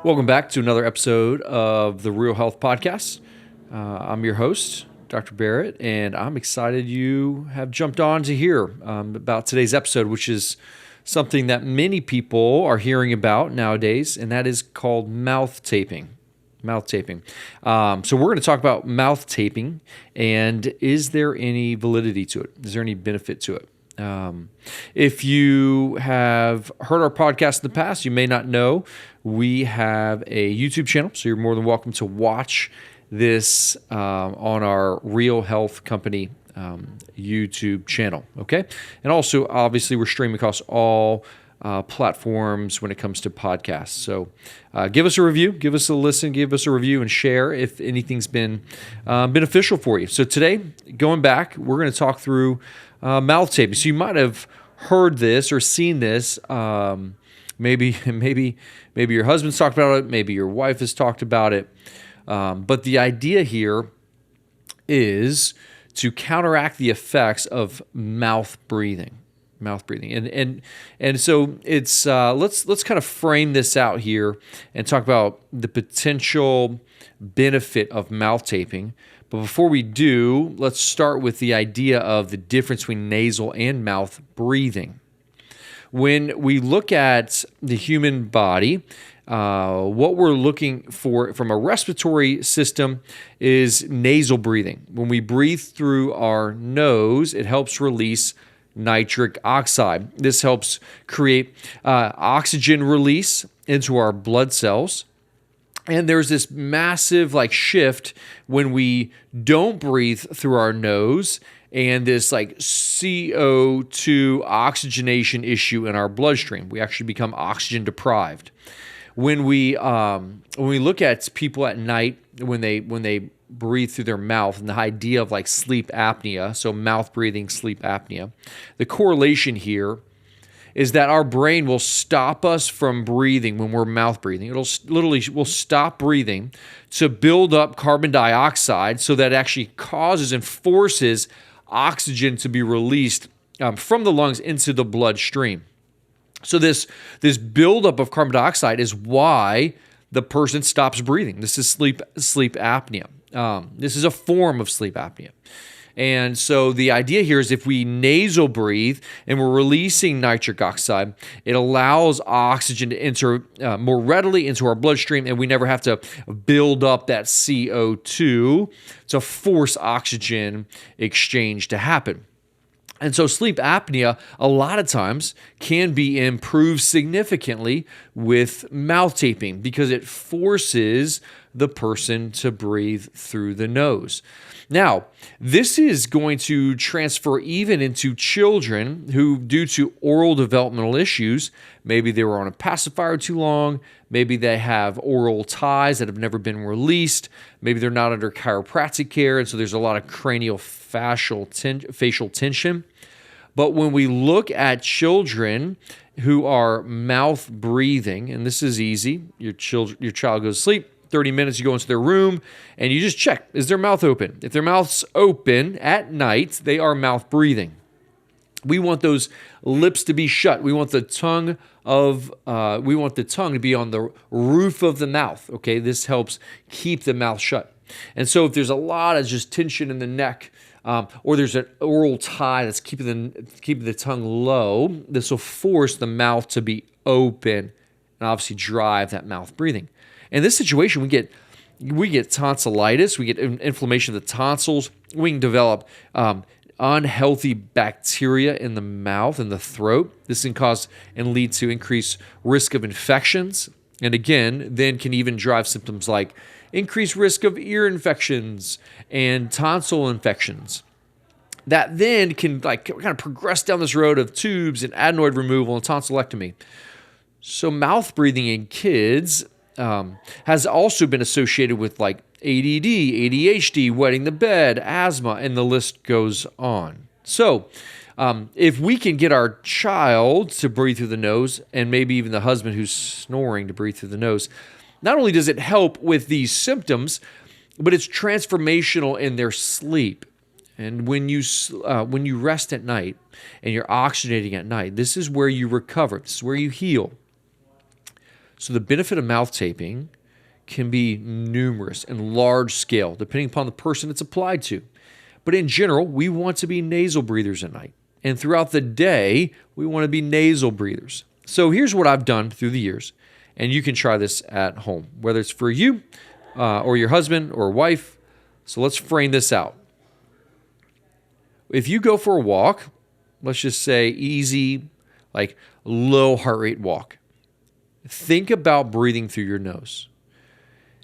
Welcome back to another episode of the Real Health Podcast. I'm your host, Dr. Barrett, and I'm excited you have jumped on to hear about today's episode, which is something that many people are hearing about nowadays, and that is called mouth taping. Mouth taping. So we're going to talk about mouth taping, and is there any validity to it? Is there any benefit to it? If you have heard our podcast in the past, you may not know we have a YouTube channel, so you're more than welcome to watch this on our Real Health Company YouTube channel, okay? And also, obviously, we're streaming across all platforms when it comes to podcasts. So give us a review, give us a listen, give us a review, and share if anything's been beneficial for you. So today, going back, we're going to talk through mouth taping. So you might have heard this or seen this. Maybe your husband's talked about it. Maybe your wife has talked about it. But the idea here is to counteract the effects of mouth breathing. And so it's let's kind of frame this out here and talk about the potential benefit of mouth taping. But before we do, let's start with the idea of the difference between nasal and mouth breathing. When we look at the human body, what we're looking for from a respiratory system is nasal breathing. When we breathe through our nose, it helps release nitric oxide. This helps create oxygen release into our blood cells. And there's this massive shift when we don't breathe through our nose and this CO2 oxygenation issue in our bloodstream. We actually become oxygen deprived. When we look at people at night, when they breathe through their mouth, and the idea of sleep apnea, so mouth breathing, sleep apnea, the correlation here is that our brain will stop us from breathing when we're mouth breathing. We'll stop breathing to build up carbon dioxide so that it actually causes and forces oxygen to be released from the lungs into the bloodstream. So this buildup of carbon dioxide is why the person stops breathing. This is sleep apnea. This is a form of sleep apnea. And so the idea here is if we nasal breathe and we're releasing nitric oxide, it allows oxygen to enter more readily into our bloodstream, and we never have to build up that CO2 to force oxygen exchange to happen. And so sleep apnea, a lot of times, can be improved significantly with mouth taping because it forces the person to breathe through the nose. Now, this is going to transfer even into children who, due to oral developmental issues, maybe they were on a pacifier too long, maybe they have oral ties that have never been released, maybe they're not under chiropractic care, and so there's a lot of facial tension. But when we look at children who are mouth breathing, and this is easy, your child goes to sleep, 30 minutes, you go into their room and you just check, is their mouth open? If their mouth's open at night, they are mouth breathing. We want those lips to be shut. We want the tongue to be on the roof of the mouth. Okay, this helps keep the mouth shut. And so if there's a lot of just tension in the neck, or there's an oral tie that's keeping the tongue low, this will force the mouth to be open and obviously drive that mouth breathing. In this situation, we get tonsillitis, we get inflammation of the tonsils, we can develop unhealthy bacteria in the mouth and the throat. This can cause and lead to increased risk of infections, and again, then can even drive symptoms like increased risk of ear infections and tonsil infections. That then can kind of progress down this road of tubes and adenoid removal and tonsillectomy. So mouth breathing in kids has also been associated with ADD, ADHD, wetting the bed, asthma, and the list goes on. So if we can get our child to breathe through the nose, and maybe even the husband who's snoring to breathe through the nose, not only does it help with these symptoms, but it's transformational in their sleep. And when you rest at night and you're oxygenating at night, this is where you recover. This is where you heal. So the benefit of mouth taping can be numerous and large scale, depending upon the person it's applied to. But in general, we want to be nasal breathers at night. And throughout the day, we want to be nasal breathers. So here's what I've done through the years, and you can try this at home, whether it's for you or your husband or wife. So let's frame this out. If you go for a walk, let's just say easy, like low heart rate walk, think about breathing through your nose.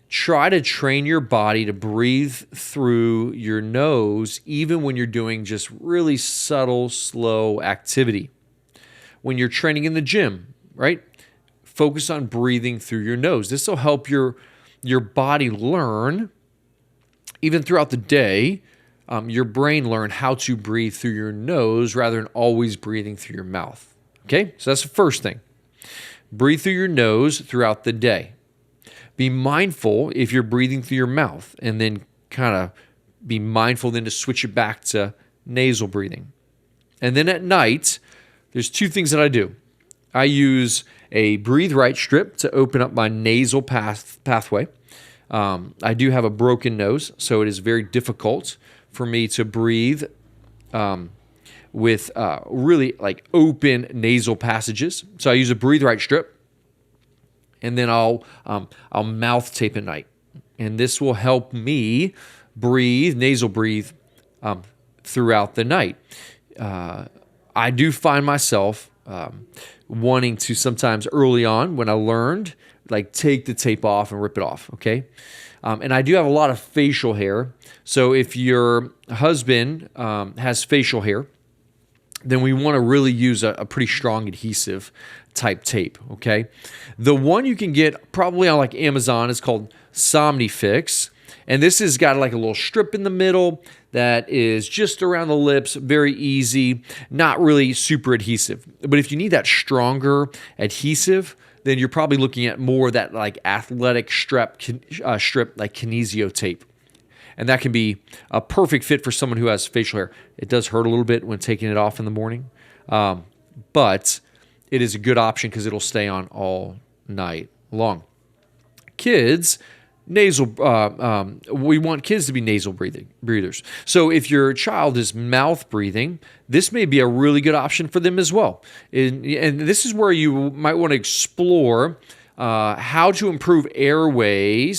Try to train your body to breathe through your nose, even when you're doing just really subtle, slow activity. When you're training in the gym, right? Focus on breathing through your nose. This will help your body learn, even throughout the day, your brain learn how to breathe through your nose rather than always breathing through your mouth. Okay? So that's the first thing. Breathe through your nose throughout the day. Be mindful if you're breathing through your mouth, and then kind of be mindful then to switch it back to nasal breathing. And then at night, there's two things that I do. I use a breathe right strip to open up my nasal pathway. I do have a broken nose, so it is very difficult for me to breathe with really like open nasal passages. So I use a breathe right strip, and then I'll mouth tape at night, and this will help me nasal breathe throughout the night. I do find myself wanting to sometimes early on when I learned, like take the tape off and rip it off, okay? And I do have a lot of facial hair. So if your husband has facial hair, then we want to really use a pretty strong adhesive type tape, okay? The one you can get probably on like Amazon is called Somnifix. And this has got like a little strip in the middle that is just around the lips, very easy, not really super adhesive. But if you need that stronger adhesive, then you're probably looking at more of that like athletic strip like kinesio tape. And that can be a perfect fit for someone who has facial hair. It does hurt a little bit when taking it off in the morning, but it is a good option because it'll stay on all night long. Kids, we want kids to be nasal breathers. So if your child is mouth breathing, this may be a really good option for them as well. And this is where you might want to explore how to improve airway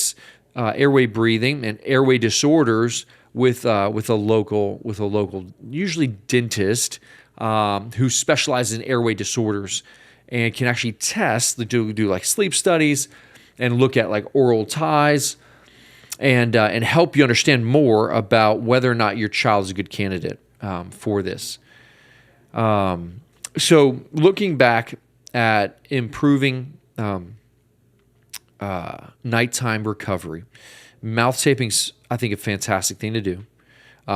breathing and airway disorders with a local, usually dentist, who specializes in airway disorders and can actually do like sleep studies and look at like oral ties and help you understand more about whether or not your child is a good candidate for this. So looking back at improving nighttime recovery, mouth taping's, I think, a fantastic thing to do.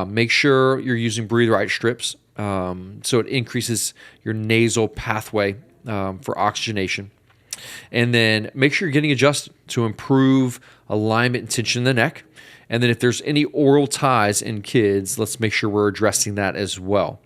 Make sure you're using breathe right strips so it increases your nasal pathway for oxygenation. And then make sure you're getting adjusted to improve alignment and tension in the neck. And then if there's any oral ties in kids, let's make sure we're addressing that as well.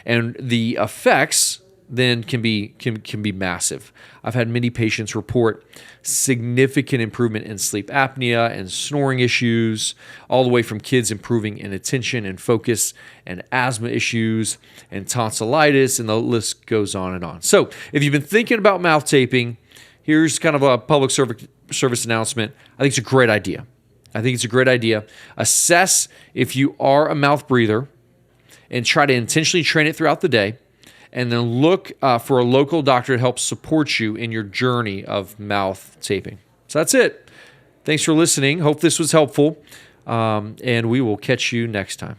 And the effects then can be massive. I've had many patients report significant improvement in sleep apnea and snoring issues, all the way from kids improving in attention and focus and asthma issues and tonsillitis, and the list goes on and on. So if you've been thinking about mouth taping, here's kind of a public service announcement. I think it's a great idea. Assess if you are a mouth breather and try to intentionally train it throughout the day. And then look for a local doctor to help support you in your journey of mouth taping. So that's it. Thanks for listening. Hope this was helpful. And we will catch you next time.